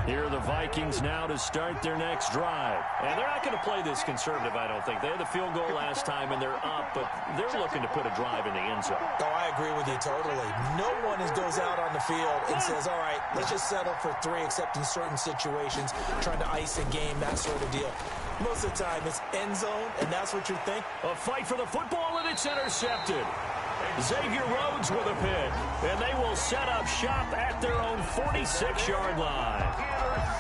Here are the Vikings now to start their next drive. And they're not going to play this conservative, I don't think. They had the field goal last time, and they're up, but they're looking to put a drive in the end zone. Oh, I agree with you totally. No one goes out on the field and says, all right, let's just settle for 3, except in certain situations, trying to ice a game, that sort of deal. Most of the time, it's end zone, and that's what you think. A fight for the football, and it's intercepted. Xavier Rhodes with a pick, and they will set up shop at their own 46-yard line.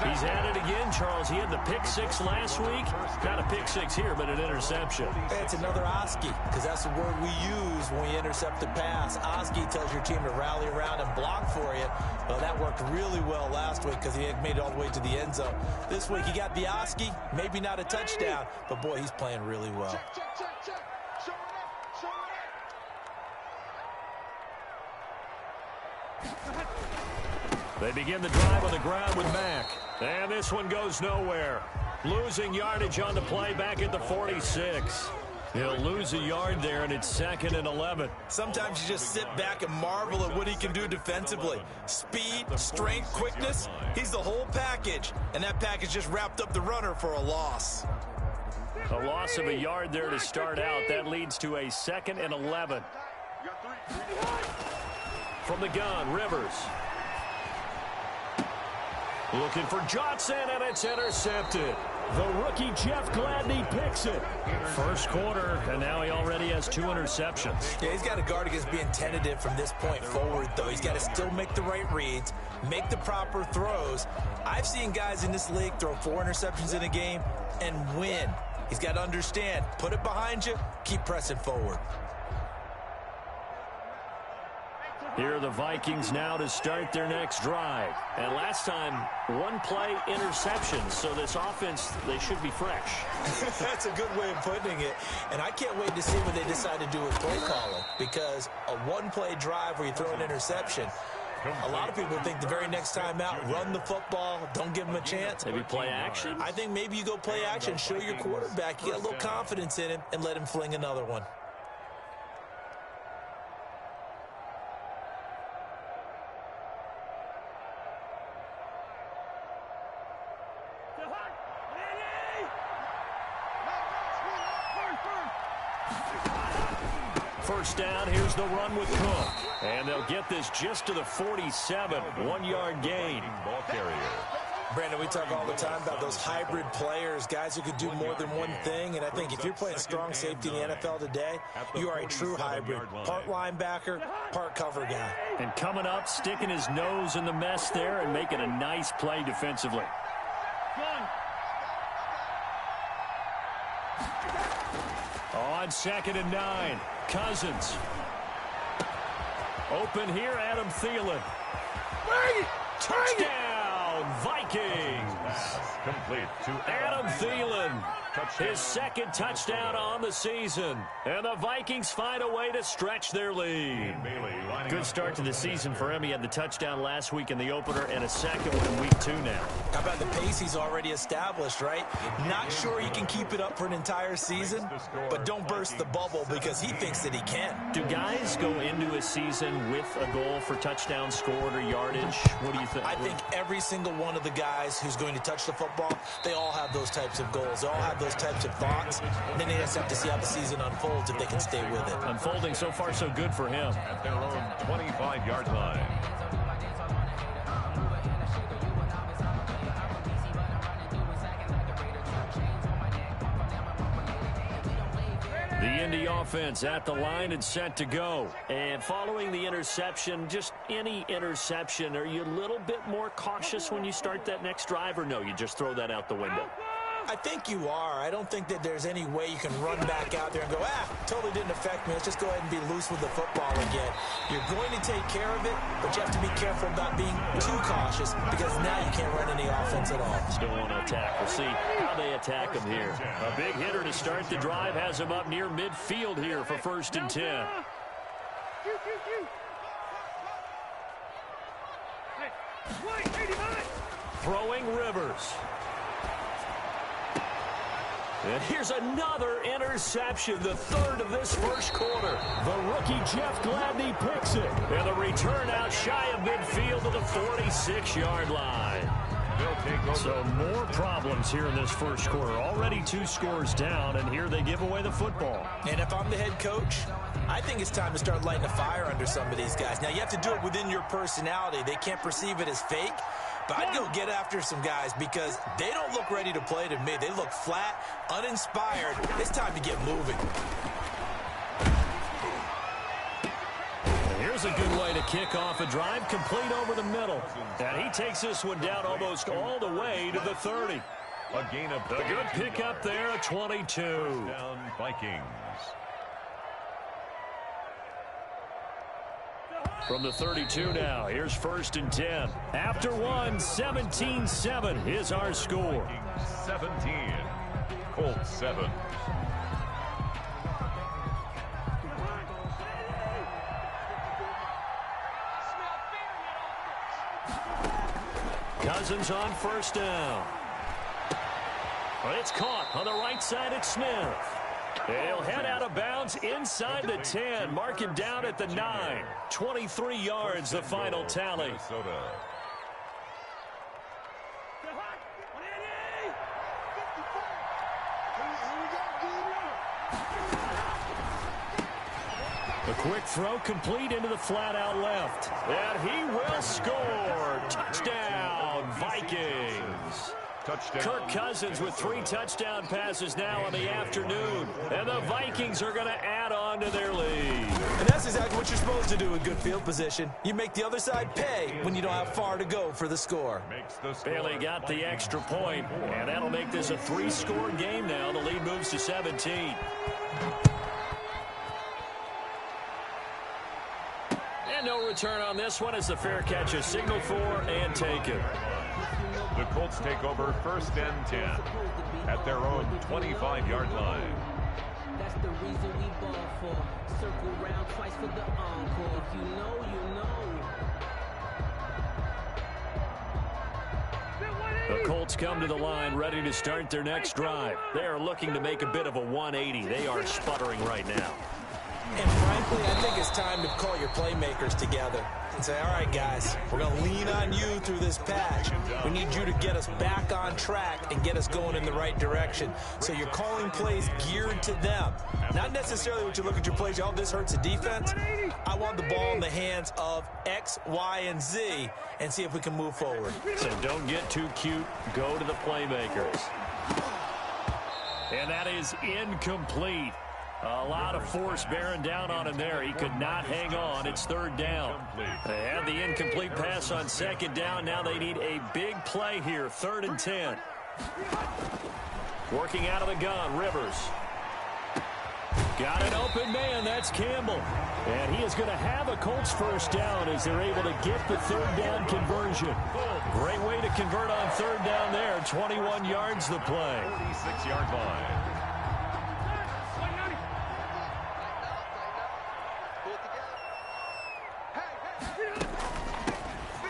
He's had it again, Charles. He had the pick 6 last week. Not a pick 6 here, but an interception. It's another Oski, because that's the word we use when we intercept the pass. Oski tells your team to rally around and block for you. Well, that worked really well last week because he had made it all the way to the end zone. This week, he got the Oski, maybe not a touchdown, but boy, he's playing really well. They begin the drive on the ground with Mack. And this one goes nowhere. Losing yardage on the play back at the 46. He'll lose a yard there, and it's 2nd and 11. Sometimes you just sit back and marvel at what he can do defensively. Speed, strength, quickness, he's the whole package. And that package just wrapped up the runner for a loss. A loss of a yard there to start out. That leads to a 2nd and 11. From the gun, Rivers. Looking for Johnson, and it's intercepted. The rookie Jeff Gladney picks it. First quarter, and now he already has 2 interceptions. Yeah, he's got to guard against being tentative from this point forward, though. He's got to still make the right reads, make the proper throws. I've seen guys in this league throw 4 interceptions in a game and win. He's got to understand, put it behind you, keep pressing forward. Here are the Vikings now to start their next drive. And last time, 1-play interception. So this offense, they should be fresh. That's a good way of putting it. And I can't wait to see what they decide to do with play calling. Because a 1-play drive where you throw an interception, a lot of people think the very next time out, run the football, don't give them a chance. Maybe play action? I think maybe you go play action, show your quarterback, you get a little confidence in him, and let him fling another one. First down, here's the run with Cook. And they'll get this just to the 47, 1-yard gain. Ball carrier. Brandon, we talk all the time about those hybrid players, guys who could do more than one thing. And I think if you're playing strong safety in the NFL today, you are a true hybrid. Part linebacker, part cover guy. And coming up, sticking his nose in the mess there and making a nice play defensively. On 2nd and 9, Cousins. Open here, Adam Thielen. Touchdown, Vikings. Complete to Adam Thielen. His 2nd touchdown on the season. And the Vikings find a way to stretch their lead. Good start to the season for him. He had the touchdown last week in the opener and a 2nd one in week 2 now. How about the pace he's already established, right? Not sure he can keep it up for an entire season, but don't burst the bubble because he thinks that he can. Do guys go into a season with a goal for touchdowns scored or yardage? What do you think? I think every single one of the guys who's going to touch the football, they all have those types of goals. They all have those types of thoughts. And then they just have to see how the season unfolds if they can stay with it. Unfolding so far so good for him. At their own 25-yard line. The Indy offense at the line and set to go. And following the interception, just any interception, are you a little bit more cautious when you start that next drive, or no, you just throw that out the window? I think you are. I don't think that there's any way you can run back out there and go, totally didn't affect me. Let's just go ahead and be loose with the football again. You're going to take care of it, but you have to be careful about being too cautious because now you can't run any offense at all. Still want to attack. We'll see how they attack him here. A big hitter to start the drive has him up near midfield here for 1st and 10. Throwing Rivers. And here's another interception, the 3rd of this first quarter. The rookie Jeff Gladney picks it. And the return out shy of midfield to the 46-yard line. They'll take over. So more problems here in this first quarter. Already 2 scores down, and here they give away the football. And if I'm the head coach, I think it's time to start lighting a fire under some of these guys. Now, you have to do it within your personality. They can't perceive it as fake. But I'd go get after some guys because they don't look ready to play to me. They look flat, uninspired. It's time to get moving. Here's a good way to kick off a drive, complete over the middle. And he takes this one down almost all the way to the 30. A gain of a good pickup there, a 22. Down Vikings. From the 32 now, here's 1st and 10. After one, 17-7 is our score. 17, Colts 7. Cousins on 1st down. But it's caught on the right side at Smith. He'll head out of bounds inside the 10. Mark him down at the 9. 23 yards, the final tally. Minnesota. A quick throw complete into the flat out left. And he will score. Touchdown, Vikings. Touchdown. Kirk Cousins with 3 touchdown passes now in the afternoon. And the Vikings are going to add on to their lead. And that's exactly what you're supposed to do with good field position. You make the other side pay when you don't have far to go for the score. Bailey got the extra point, and that'll make this a 3-score game now. The lead moves to 17. And no return on this one as the fair catch is signaled for and taken. The Colts take over 1st and 10 at their own 25-yard line. That's the reason we ball for. Circle round twice for the encore. If you know, you know. The Colts come to the line ready to start their next drive. They are looking to make a bit of a 180. They are sputtering right now. And frankly, I think it's time to call your playmakers together and say, all right, guys, we're going to lean on you through this patch. We need you to get us back on track and get us going in the right direction. So you're calling plays geared to them. Not necessarily when you look at your plays, oh, this hurts the defense. I want the ball in the hands of X, Y, and Z and see if we can move forward. So don't get too cute. Go to the playmakers. And that is incomplete. A lot of force bearing down on him there. He could not hang on. It's 3rd down. They had the incomplete pass on 2nd down. Now they need a big play here. 3rd and 10. Working out of the gun, Rivers. Got an open man. That's Campbell. And he is going to have a Colts 1st down as they're able to get the 3rd down conversion. Great way to convert on 3rd down there. 21 yards the play. 46-yard line.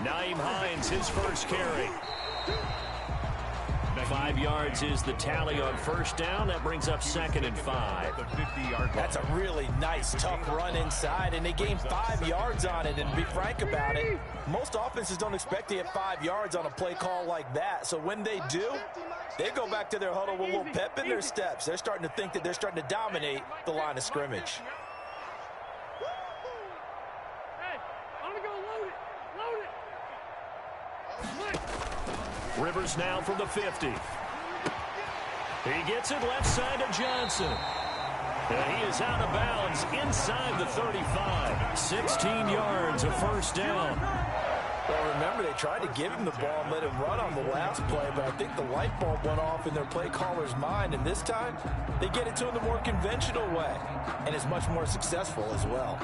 Naeem Hines, his first carry. 5 yards is the tally on 1st down. That brings up 2nd and 5. That's a really nice, tough run inside, and they gained 5 yards on it. And to be frank about it, most offenses don't expect to get 5 yards on a play call like that. So when they do, they go back to their huddle with a little pep in their steps. They're starting to think that they're starting to dominate the line of scrimmage. Rivers now from the 50. He gets it left side to Johnson. And he is out of bounds inside the 35. 16 yards, a 1st down. Well, remember, they tried to give him the ball and let him run on the last play, but I think the light bulb went off in their play caller's mind, and this time they get it to him the more conventional way, and it's much more successful as well.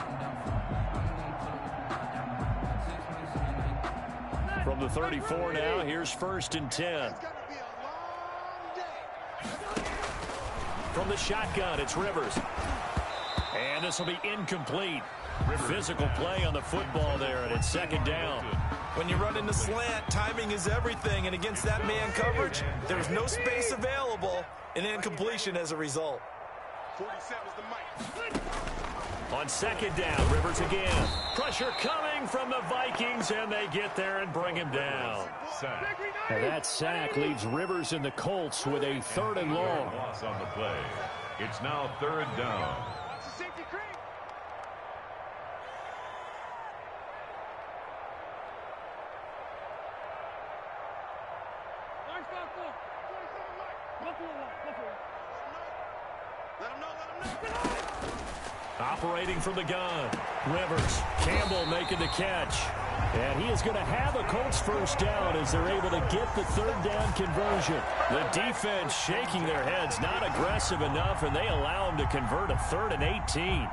From the 34 now, here's 1st and 10. From the shotgun, it's Rivers. And this will be incomplete. Physical play on the football there, and it's 2nd down. When you run in the slant, timing is everything, and against that man coverage, there's no space available, and incompletion as a result. 47's the mic. On second down, Rivers again. Pressure coming from the Vikings, and they get there and bring him down. And that sack leaves Rivers and the Colts with a 3rd and long. Loss on the play. It's now 3rd down. Operating from the gun, Rivers. Campbell making the catch. And he is going to have a Colts first down as they're able to get the 3rd down conversion. The defense shaking their heads, not aggressive enough, and they allow him to convert a 3rd and 18.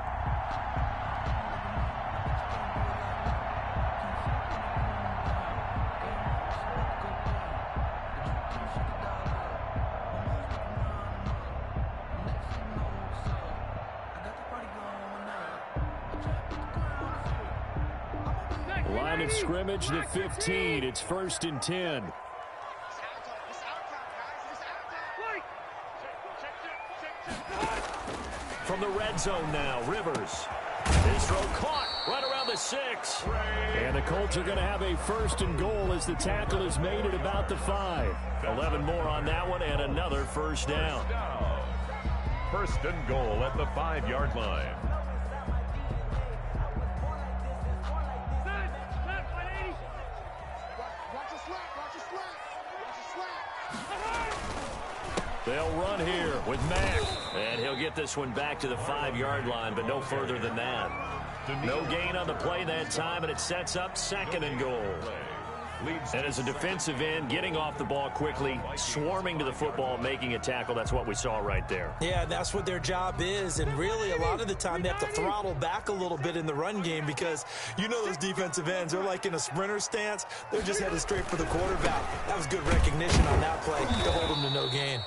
Line of scrimmage, the 15. It's 1st and 10. From the red zone now, Rivers. His throw caught right around the 6. And the Colts are going to have a 1st and goal as the tackle is made at about the 5. 11 more on that one and another first down. 1st and goal at the 5-yard line. They'll run here with Mack. And he'll get this one back to the 5-yard line, but no further than that. No gain on the play that time, and it sets up 2nd and goal. And as a defensive end, getting off the ball quickly, swarming to the football, making a tackle, that's what we saw right there. Yeah, that's what their job is, and really a lot of the time they have to throttle back a little bit in the run game because you know those defensive ends, they're like in a sprinter stance. They're just headed straight for the quarterback. That was good recognition on that play to hold them to no gain.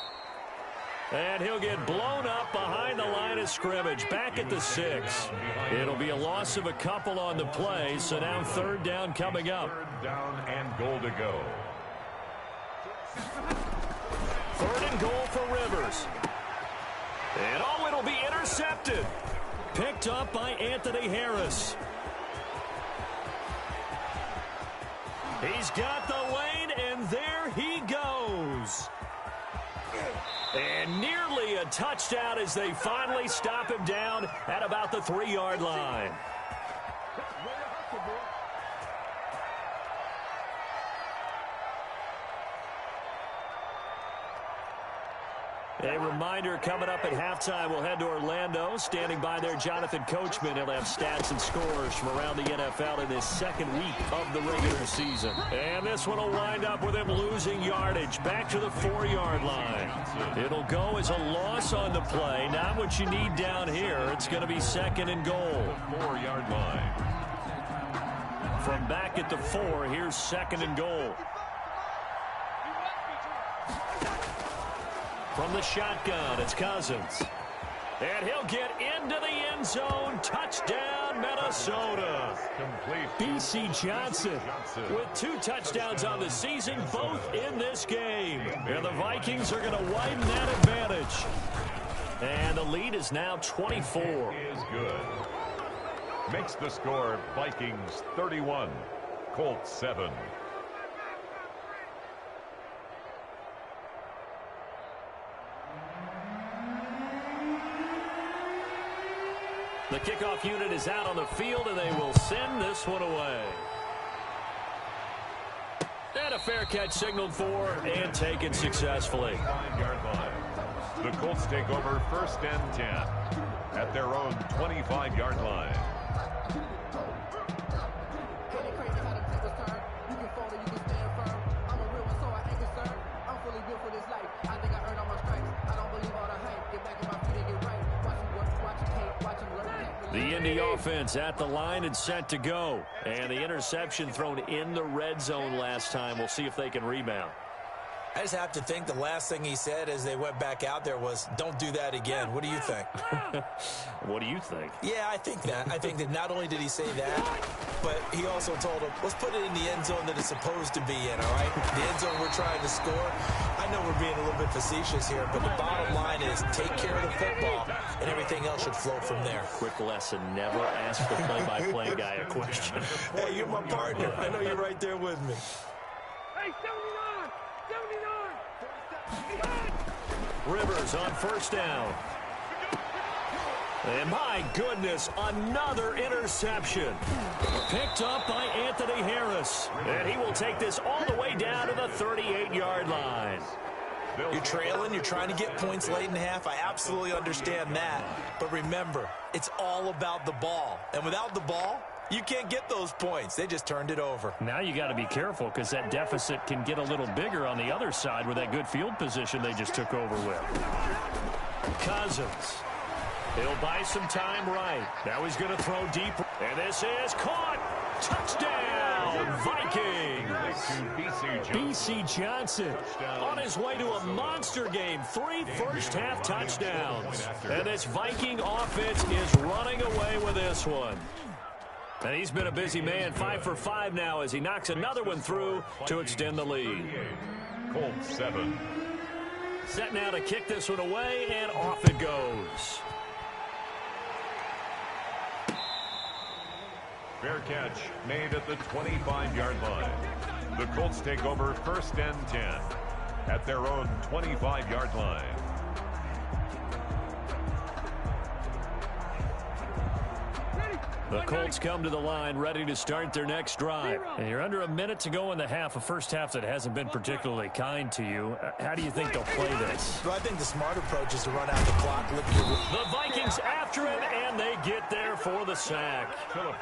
And he'll get blown up behind the line of scrimmage, back at the 6. It'll be a loss of a couple on the play, so now 3rd down coming up. 3rd down and goal to go. 3rd and goal for Rivers. And oh, it'll be intercepted. Picked up by Anthony Harris. He's got the lane, and there he goes. And nearly a touchdown as they finally stop him down at about the 3-yard line. A reminder, coming up at halftime, we'll head to Orlando. Standing by there, Jonathan Coachman. He'll have stats and scores from around the NFL in this 2nd week of the regular season. And this one will wind up with him losing yardage back to the 4-yard line. It'll go as a loss on the play. Not what you need down here. It's going to be 2nd and goal. 4-yard line. From back at the 4, here's 2nd and goal. From the shotgun, it's Cousins. And he'll get into the end zone. Touchdown, Minnesota. Complete. B.C. Johnson with 2 touchdowns on the season, both in this game. And the Vikings are going to widen that advantage. And the lead is now 24. Is good. Makes the score Vikings 31, Colts 7. The kickoff unit is out on the field, and they will send this one away. And a fair catch signaled for and taken successfully. 5-yard line. The Colts take over 1st and 10 at their own 25-yard line. The Indy offense at the line and set to go. And the interception thrown in the red zone last time. We'll see if they can rebound. I just have to think the last thing he said as they went back out there was, don't do that again. What do you think? What do you think? Yeah, I think that. I think that not only did he say that, but he also told him, let's put it in the end zone that it's supposed to be in, all right? The end zone we're trying to score. I know we're being a little bit facetious here, but the bottom line is take care of the football, and everything else should flow from there. Quick lesson, never ask the play-by-play guy a question. Hey, you're my partner. I know you're right there with me. Hey, 79! 79! Rivers on first down. And my goodness, another interception. Picked up by Anthony Harris. And he will take this all the way down to the 38-yard line. You're trailing. You're trying to get points late in half. I absolutely understand that. But remember, it's all about the ball. And without the ball, you can't get those points. They just turned it over. Now you got to be careful because that deficit can get a little bigger on the other side with that good field position they just took over with. Cousins. He'll buy some time right. Now he's going to throw deep. And this is caught. Touchdown, Vikings. B.C. Johnson on his way to a monster game. 3 first-half touchdowns. And this Viking offense is running away with this one. And he's been a busy man, 5 for 5 now as he knocks another one through to extend the lead. Colts 7. Set now to kick this one away, and off it goes. Fair catch made at the 25-yard line. The Colts take over first and 10 at their own 25-yard line. The Colts come to the line ready to start their next drive. And you're under a minute to go in the half, a first half that hasn't been particularly kind to you. How do you think they'll play this? Well, I think the smart approach is to run out the clock. The Vikings after him, and they get there for the sack.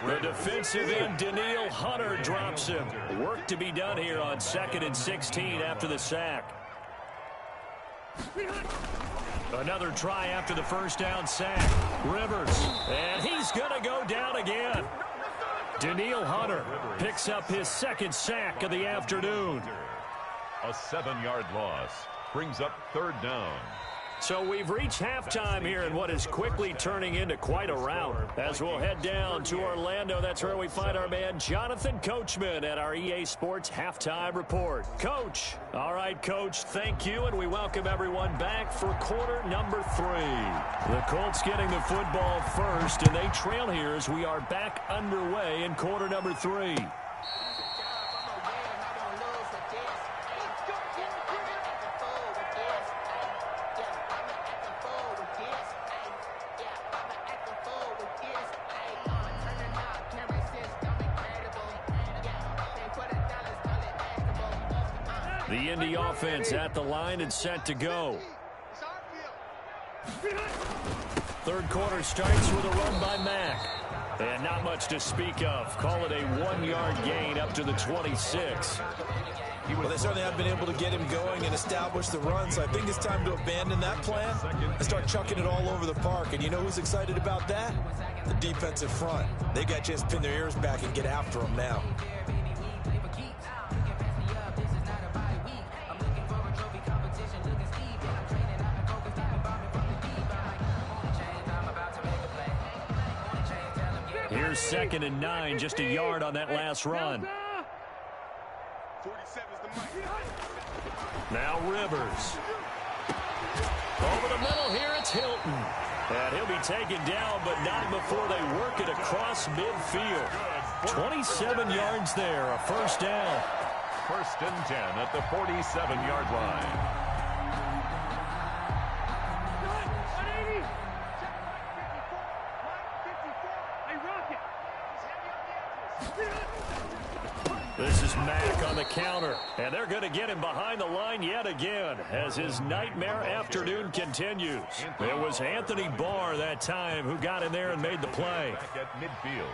The defensive end, Daniil Hunter, drops him. Work to be done here on 2nd and 16 after the sack. Another try after the first down sack. Rivers, and he's going to go down again. Daniil Hunter picks up his 2nd sack of the afternoon. A 7-yard loss brings up 3rd down. So we've reached halftime here in what is quickly turning into quite a rout. As we'll head down to Orlando, that's where we find our man Jonathan Coachman at our EA Sports Halftime Report. Coach. All right, Coach, thank you, and we welcome everyone back for quarter number 3. The Colts getting the football first, and they trail here as we are back underway in quarter number 3. The Indy offense at the line and set to go. Third quarter starts with a run by Mack. And not much to speak of. Call it a 1-yard gain up to the 26. Well, they certainly have been able to get him going and establish the run, so I think it's time to abandon that plan and start chucking it all over the park. And you know who's excited about that? The defensive front. They got a chance to pin their ears back and get after him now. Here's 2nd and 9, just a yard on that last run. Now Rivers. Over the middle here, it's Hilton. And he'll be taken down, but not before they work it across midfield. 27 yards there, a first down. 1st and 10 at the 47-yard line. This is Mack on the counter, and they're going to get him behind the line yet again as his nightmare afternoon continues. It was Anthony Barr that time who got in there and made the play. Back at midfield.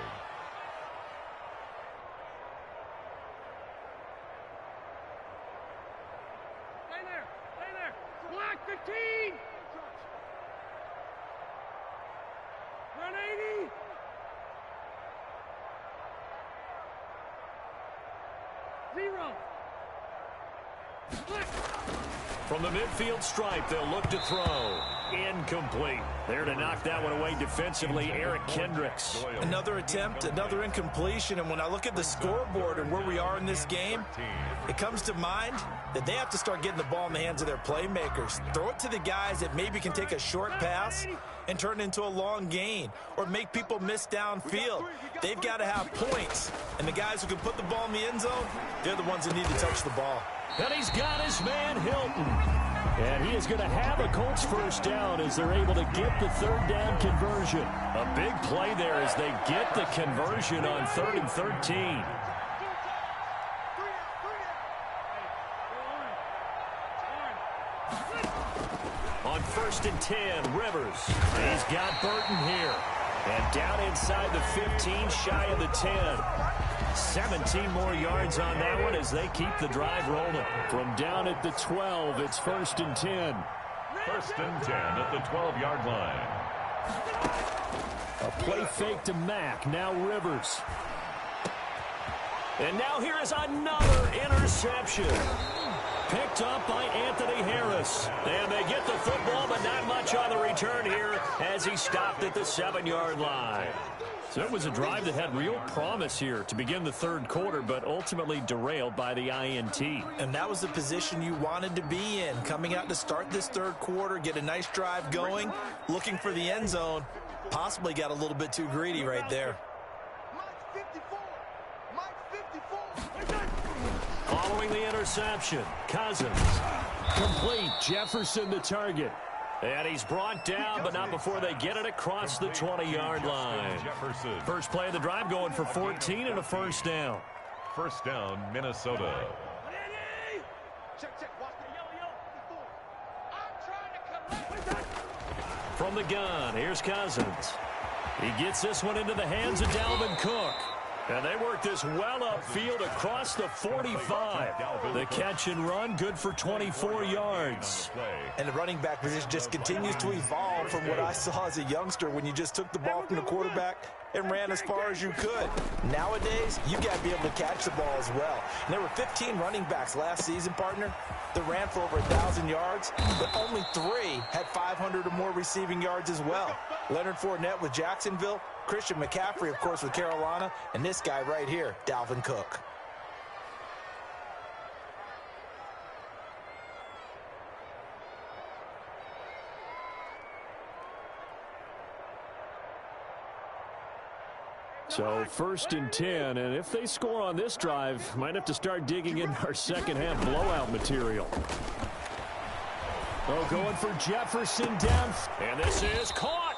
Stay there! Stay there! Black 15! Run 80! Zero! From the midfield stripe, they'll look to throw. Incomplete. There to knock that one away defensively, Eric Kendricks. Another attempt, another incompletion, and when I look at the scoreboard and where we are in this game, it comes to mind that they have to start getting the ball in the hands of their playmakers. Throw it to the guys that maybe can take a short pass and turn it into a long gain or make people miss downfield. They've got to have points, and the guys who can put the ball in the end zone, they're the ones that need to touch the ball. And he's got his man Hilton. And he is going to have a Colts first down as they're able to get the third down conversion. A big play there as they get the conversion on 3rd and 13. On 1st and 10, Rivers. He's got Burton here. And down inside the 15, shy of the 10. 17 more yards on that one as they keep the drive rolling. From down at the 12, it's 1st and 10. 1st and 10 at the 12-yard line. A play fake to Mack. Now Rivers. And now here is another interception. Picked up by Anthony Harris. And they get the football, but not much on the return here as he stopped at the 7-yard line. So it was a drive that had real promise here to begin the third quarter, but ultimately derailed by the INT. And that was the position you wanted to be in, coming out to start this third quarter, get a nice drive going, looking for the end zone. Possibly got a little bit too greedy right there. Following the interception, Cousins. Complete, Jefferson the target. And he's brought down, but not before they get it across the 20-yard line. Jefferson. First play of the drive going for 14 and a first down. First down, Minnesota. From the gun, here's Cousins. He gets this one into the hands of Dalvin Cook. And they work this well upfield across the 45. The catch and run, good for 24 yards. And the running back position just continues to evolve from what I saw as a youngster when you just took the ball from the quarterback and ran as far as you could. Nowadays, you got to be able to catch the ball as well. And there were 15 running backs last season, partner, that ran for over 1,000 yards, but only 3 had 500 or more receiving yards as well. Leonard Fournette with Jacksonville, Christian McCaffrey, of course, with Carolina, and this guy right here, Dalvin Cook. So 1st and 10, and if they score on this drive, might have to start digging in our second half blowout material. Oh, going for Jefferson down, and this is caught.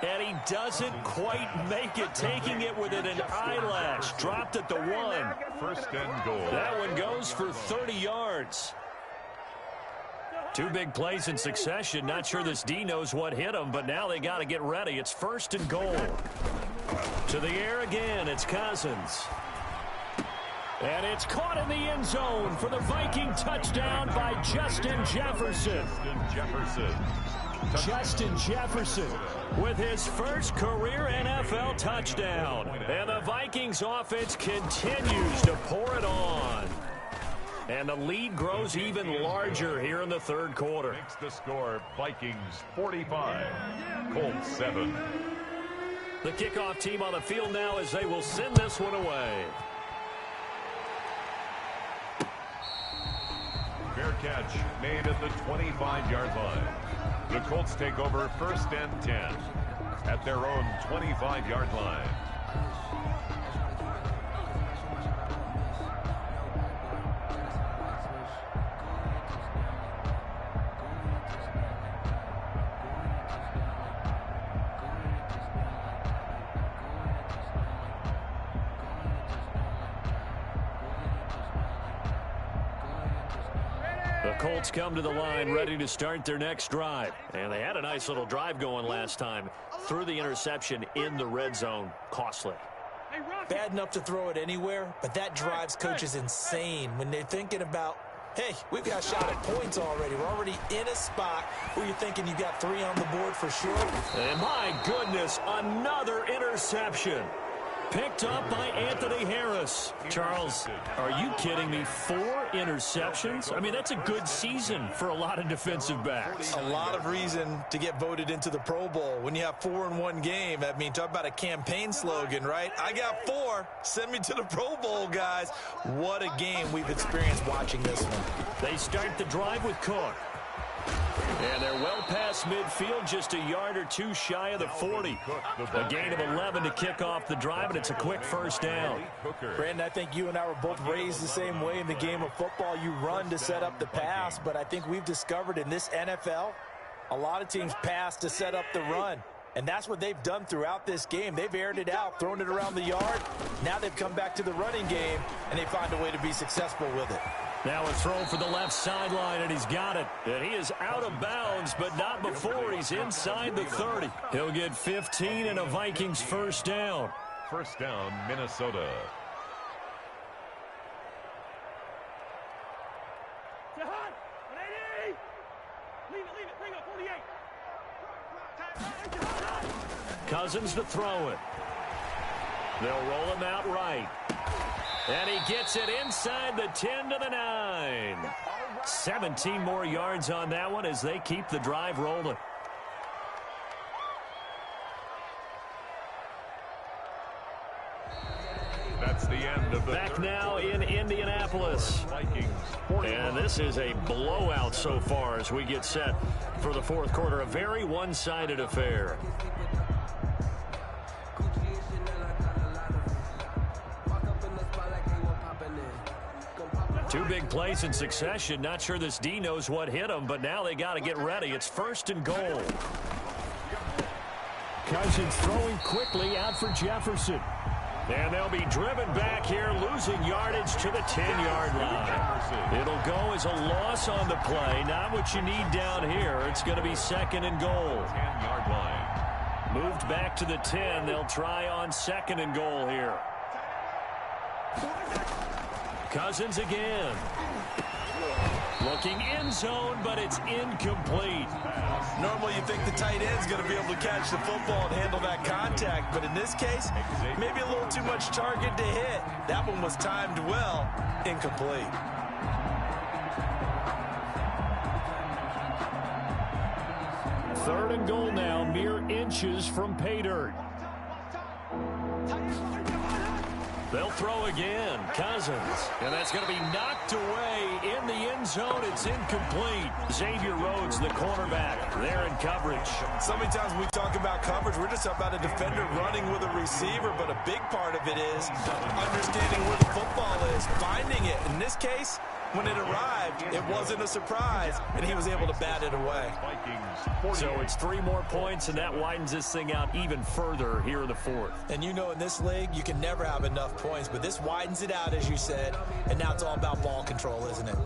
And he doesn't quite make it, taking it within an eyelash. Dropped at the 1. 1st and goal. That one goes for 30 yards. 2 big plays in succession. Not sure this D knows what hit him, but now they got to get ready. It's 1st and goal. To the air again, it's Cousins. And it's caught in the end zone for the Viking touchdown by Justin Jefferson. Justin Jefferson with his first career NFL touchdown. And the Vikings offense continues to pour it on. And the lead grows even larger here in the third quarter. Makes the score Vikings 45, Colts 7. The kickoff team on the field now as they will send this one away. Fair catch made at the 25-yard line. The Colts take over 1st and 10 at their own 25-yard line. The Colts come to the line ready to start their next drive. And they had a nice little drive going last time. Threw the interception in the red zone. Costly. Bad enough to throw it anywhere, but that drives coaches insane when they're thinking about, hey, we've got a shot at points already. We're already in a spot where you're thinking you got 3 on the board for sure. And my goodness, another interception. picked up by Anthony Harris. Charles, are you kidding me? 4 interceptions? I mean, that's a good season for a lot of defensive backs. A lot of reason to get voted into the Pro Bowl when you have 4 in one game. I mean, talk about a campaign slogan, right? I got 4. Send me to the Pro Bowl, guys. What a game we've experienced watching this one. They start the drive with Cook. And they're well past midfield, just a yard or 2 shy of the 40. A gain of 11 to kick off the drive, and it's a quick first down. Brandon, I think you and I were both raised the same way in the game of football. You run to set up the pass, but I think we've discovered in this NFL, a lot of teams pass to set up the run. And that's what they've done throughout this game. They've aired it out, thrown it around the yard. Now they've come back to the running game, and they find a way to be successful with it. Now a throw for the left sideline, and he's got it. And he is out of bounds, but not before he's inside the 30. He'll get 15 and a Vikings first down. First down, Minnesota. Jahan, lady! Leave it, bring up 48. Cousins to throw it. They'll roll him out right. And he gets it inside the 10 to the 9. 17 more yards on that one as they keep the drive rolling. That's the end of the Back now in Indianapolis. Vikings. And this is a blowout so far as we get set for the fourth quarter. A very one-sided affair. Two big plays in succession. Not sure this D knows what hit him, but now they got to get ready. It's first and goal. Cousins throwing quickly out for Jefferson. And they'll be driven back here, losing yardage to the 10-yard line. It'll go as a loss on the play. Not what you need down here. It's going to be second and goal. 10-yard line. Moved back to the 10. They'll try on second and goal here. Cousins again. Looking end zone, but it's incomplete. Normally you think the tight end's going to be able to catch the football and handle that contact, but in this case, maybe a little too much target to hit. That one was timed well, incomplete. Third and goal now, mere inches from pay dirt. They'll throw again. Cousins. And that's going to be knocked away in the end zone. It's incomplete. Xavier Rhodes, the cornerback, there in coverage. So many times we talk about coverage, we're just talking about a defender running with a receiver, but a big part of it is understanding where the football is, finding it. In this case, when it arrived, it wasn't a surprise, and he was able to bat it away. So it's 3 more points, and that widens this thing out even further here in the fourth. And you know in this league, you can never have enough points, but this widens it out, as you said, and now it's all about ball control, isn't it?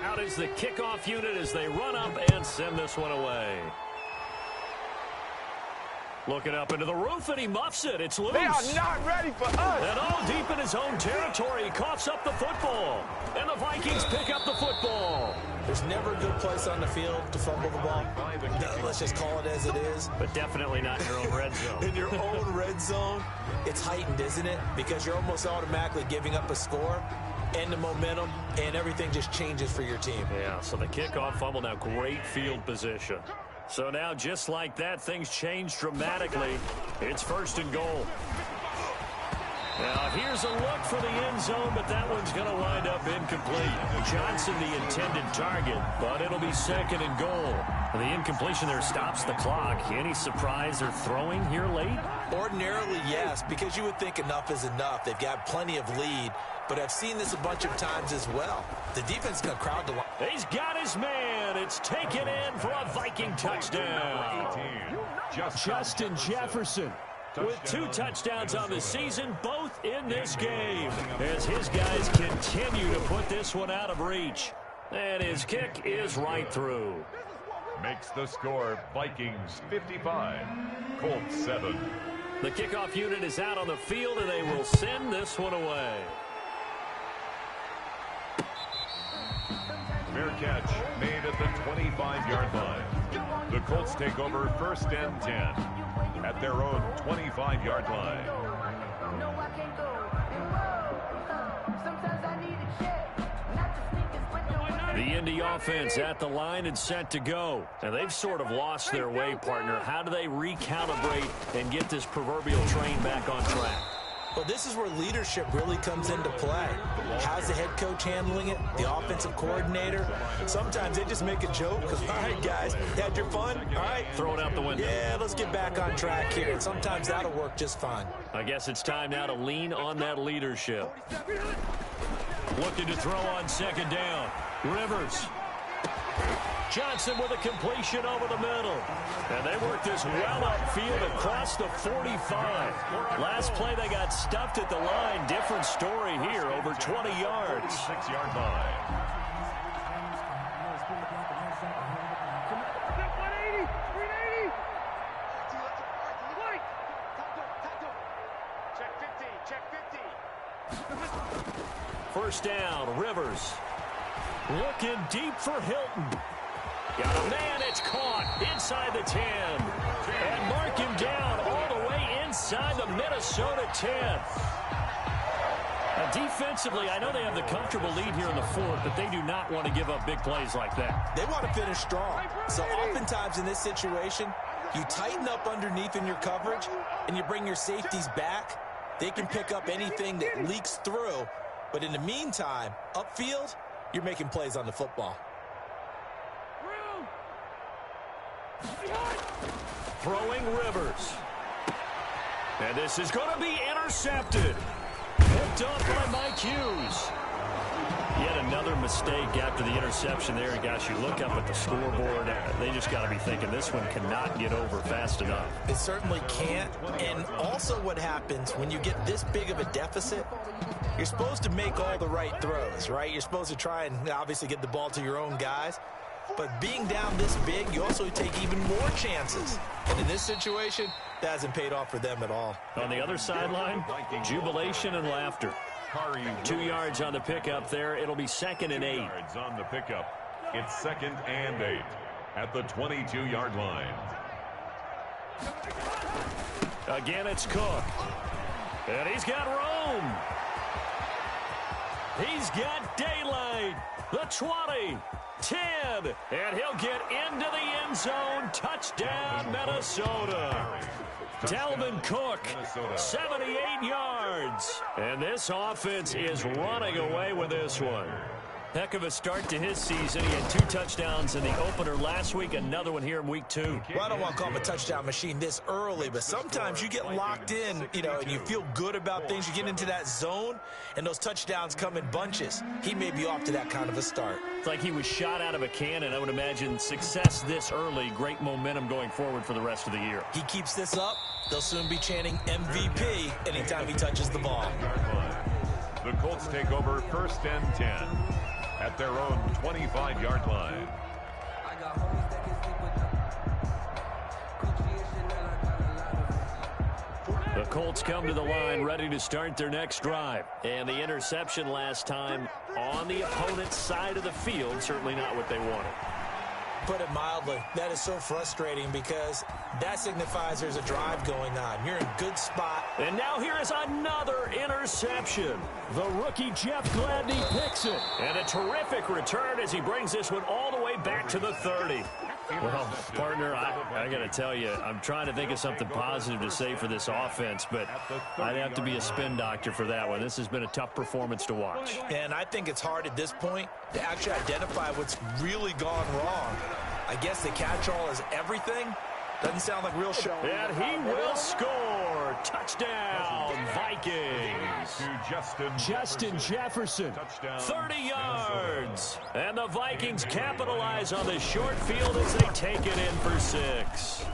Out is the kickoff unit as they run up and send this one away. Looking up into the roof, and he muffs it. It's loose. They are not ready for us. And all deep in his own territory, he coughs up the football. And the Vikings pick up the football. There's never a good place on the field to fumble the ball. Let's just call it as it is. But definitely not in your own red zone. In your own red zone, it's heightened, isn't it? Because you're almost automatically giving up a score and the momentum, and everything just changes for your team. Yeah, so the kickoff fumble, now great field position. So now, just like that, things change dramatically. It's first and goal. Now, here's a look for the end zone, but that one's going to wind up incomplete. Johnson, the intended target, but it'll be second and goal. The incompletion there stops the clock. Any surprise they're throwing here late? Ordinarily, yes, because you would think enough is enough. They've got plenty of lead, but I've seen this a bunch of times as well. The defense is going to crowd the line. He's got his man. It's taken in for a Viking touchdown. Justin Jefferson with 2 touchdowns on the season, both in this game, as his guys continue to put this one out of reach. And his kick is right through. Makes the score Vikings 55, Colts 7. The kickoff unit is out on the field, and they will send this one away. Fair catch made at the 25-yard line. The Colts take over first and 10. at their own 25-yard line. No, I can't go. Sometimes I need a check. Not the sneakers, but the The Indy offense at the line and set to go. And they've sort of lost their way, partner. How do they recalibrate and get this proverbial train back on track? Well, this is where leadership really comes into play. How's the head coach handling it? The offensive coordinator? Sometimes they just make a joke. All right, guys, had your fun? All right. Throw it out the window. Yeah, let's get back on track here. And sometimes that'll work just fine. I guess it's time now to lean on that leadership. Looking to throw on second down. Rivers. Johnson with a completion over the middle. And they work this well upfield across the 45. Last play, they got stuffed at the line. Different story here, over 20 yards. 6-yard line. 180, 380. White. Check 50. First down, Rivers. Looking deep for Hilton. Got a man, it's caught inside the 10. And mark him down all the way inside the Minnesota 10. Now, defensively, I know they have the comfortable lead here in the fourth, but they do not want to give up big plays like that. They want to finish strong. So oftentimes in this situation, you tighten up underneath in your coverage, and you bring your safeties back. They can pick up anything that leaks through. But in the meantime, upfield, you're making plays on the football. Throwing Rivers. And this is going to be intercepted. Picked up by Mike Hughes. Yet another mistake after the interception there. And, gosh, you look up at the scoreboard. They just got to be thinking this one cannot get over fast enough. It certainly can't. And also what happens when you get this big of a deficit, you're supposed to make all the right throws, right? You're supposed to try and obviously get the ball to your own guys. But being down this big, you also take even more chances. And in this situation, that hasn't paid off for them at all. On the other sideline, jubilation and laughter. 2 yards on the pickup there. It'll be 2nd and 8. Yards on the pickup. It's 2nd and 8 at the 22-yard line. Again, it's Cook. And he's got room. He's got daylight. The 20. 10, and he'll get into the end zone. Touchdown, Minnesota. Dalvin Cook, 78 yards. And this offense is running away with this one. Heck of a start to his season. He had 2 touchdowns in the opener last week, another one here in week 2. Well, I don't want to call him a touchdown machine this early, but sometimes you get locked in, and you feel good about things. You get into that zone, and those touchdowns come in bunches. He may be off to that kind of a start. It's like he was shot out of a cannon. I would imagine success this early, great momentum going forward for the rest of the year. He keeps this up, they'll soon be chanting MVP anytime he touches the ball. The Colts take over 1st and 10 at their own 25-yard line. The Colts come to the line ready to start their next drive. And the interception last time on the opponent's side of the field, certainly not what they wanted. Put it mildly, that is so frustrating because that signifies there's a drive going on. You're in a good spot. And now here is another interception. The rookie Jeff Gladney picks it. And a terrific return as he brings this one all the way back to the 30. Well, partner, I got to tell you, I'm trying to think of something positive to say for this offense, but I'd have to be a spin doctor for that one. This has been a tough performance to watch. And I think it's hard at this point to actually identify what's really gone wrong. I guess the catch-all is everything. Doesn't sound like real show. And he will score. Touchdown, Vikings. Justin Jefferson, 30 yards. And the Vikings capitalize on the short field as they take it in for 6.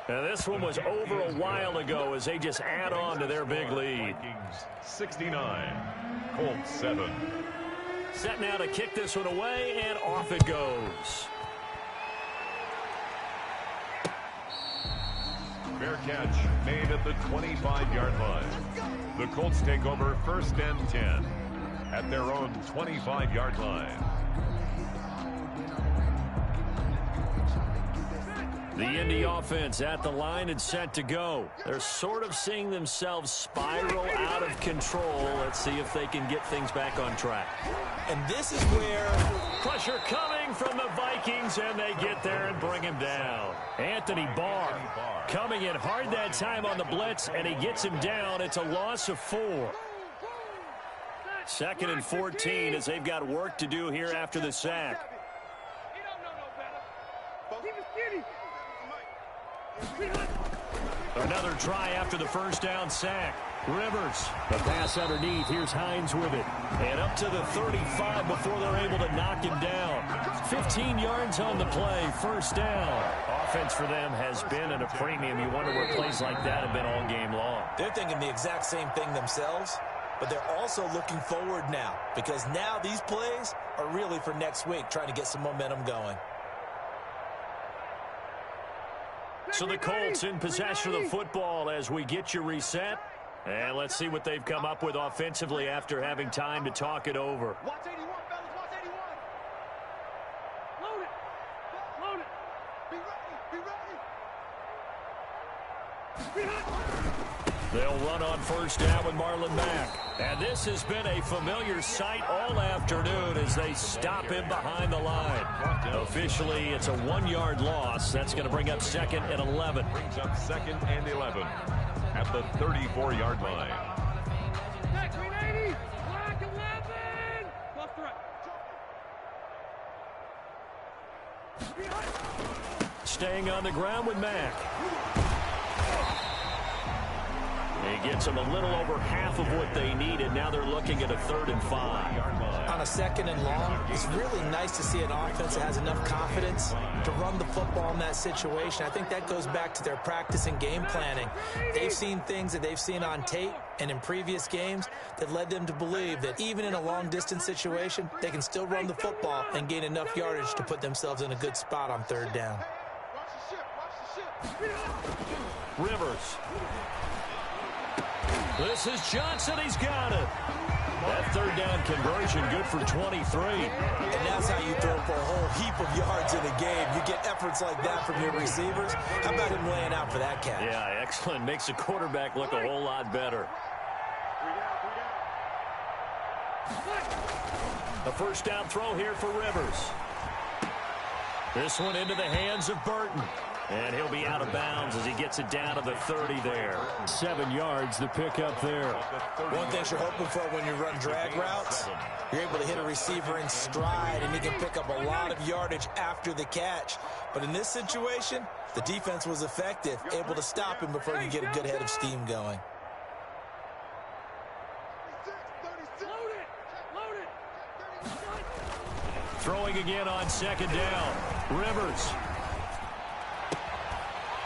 And this one was over a while ago as they just add on to their big lead. 69, Colts 7. Set now to kick this one away, and off it goes. Fair catch made at the 25-yard line. The Colts take over 1st and 10 at their own 25-yard line. The Indy offense at the line and set to go. They're sort of seeing themselves spiral out of control. Let's see if they can get things back on track. And this is where pressure coming from the Vikings, and they get there and bring him down. Anthony Barr coming in hard that time on the blitz, and he gets him down. It's a loss of 4. 2nd and 14 as they've got work to do here after the sack. Another try after the first down sack. Rivers, the pass underneath. Here's Hines with it. And up to the 35 before they're able to knock him down. 15 yards on the play, first down. Offense for them has been at a premium. You wonder where plays like that have been all game long. They're thinking the exact same thing themselves, but they're also looking forward now, because now these plays are really for next week, trying to get some momentum going. So the Colts in possession of the football as we get you reset. And let's see what they've come up with offensively after having time to talk it over. Watch 81, fellas. Watch 81. Load it. Load it. Be ready. Be ready. They'll run on first down with Marlon Mack. And this has been a familiar sight all afternoon as they stop him behind the line. Officially, it's a 1-yard loss. That's going to bring up 2nd and 11. Brings up 2nd and 11 at the 34-yard line. Back 380. Black 11. Left to right. Staying on the ground with Mack. He gets them a little over half of what they needed. Now they're looking at a 3rd and 5. On a 2nd and long, it's really nice to see an offense that has enough confidence to run the football in that situation. I think that goes back to their practice and game planning. They've seen things that they've seen on tape and in previous games that led them to believe that even in a long-distance situation, they can still run the football and gain enough yardage to put themselves in a good spot on 3rd down. Rivers. This is Johnson. He's got it. That 3rd down conversion good for 23. And that's how you throw for a whole heap of yards in a game. You get efforts like that from your receivers. How about him laying out for that catch? Yeah, excellent. Makes the quarterback look a whole lot better. The first down throw here for Rivers. This one into the hands of Burton. And he'll be out of bounds as he gets it down to the 30 there. 7 yards to pick up there. One thing you're hoping for when you run drag routes, you're able to hit a receiver in stride, and he can pick up a lot of yardage after the catch. But in this situation, the defense was effective, able to stop him before he could get a good head of steam going. Throwing again on 2nd down. Rivers.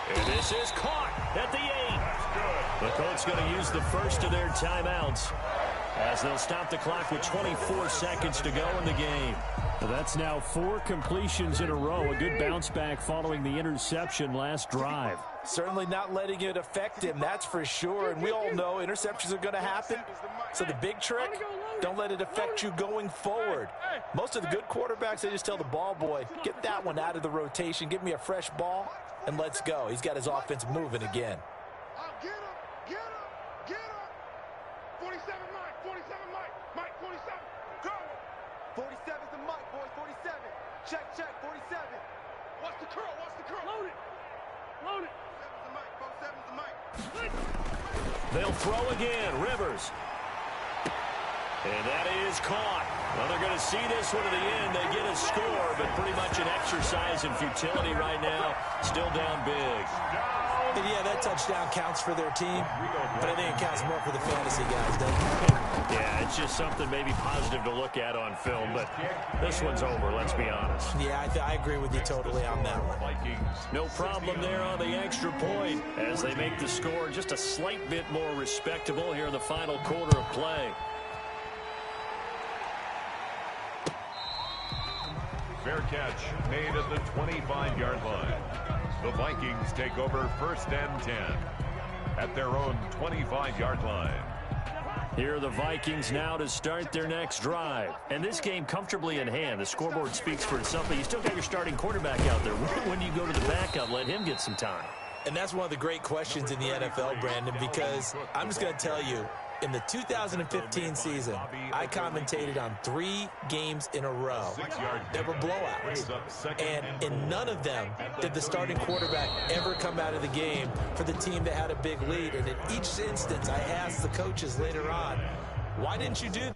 And this is caught at the 8. The Colts going to use the first of their timeouts as they'll stop the clock with 24 seconds to go in the game. Well, that's now 4 completions in a row. A good bounce back following the interception last drive. Certainly not letting it affect him, that's for sure. And we all know interceptions are going to happen. So the big trick, don't let it affect you going forward. Most of the good quarterbacks, they just tell the ball boy, get that one out of the rotation, give me a fresh ball, and let's go. He's got his offense moving again. Get him. Get him. Get him. 47 Mike. 47 Mike. Mike 47. Go. 47's the Mike, boys. 47. Check, 47. Watch the curl. Watch the curl. Load it. Load it. 7's the Mike. 47's the Mike. They'll throw again. Rivers. And that is caught. Well, they're going to see this one to the end. They get a score, but pretty much an exercise in futility right now. Still down big. And yeah, that touchdown counts for their team, but I think it counts more for the fantasy guys, doesn't it? Yeah, it's just something maybe positive to look at on film, but this one's over, let's be honest. Yeah, I agree with you totally on that one. No problem there on the extra point as they make the score just a slight bit more respectable here in the final quarter of play. Fair catch made at the 25-yard line. The Vikings take over 1st and 10 at their own 25-yard line. Here are the Vikings now to start their next drive. And this game comfortably in hand. The scoreboard speaks for itself, but you still got your starting quarterback out there. When do you go to the backup, let him get some time? And that's one of the great questions in the NFL, Brandon, because I'm just going to tell you, in the 2015 season, I commentated on 3 games in a row that were blowouts. And in none of them did the starting quarterback ever come out of the game for the team that had a big lead. And in each instance, I asked the coaches later on, why didn't you do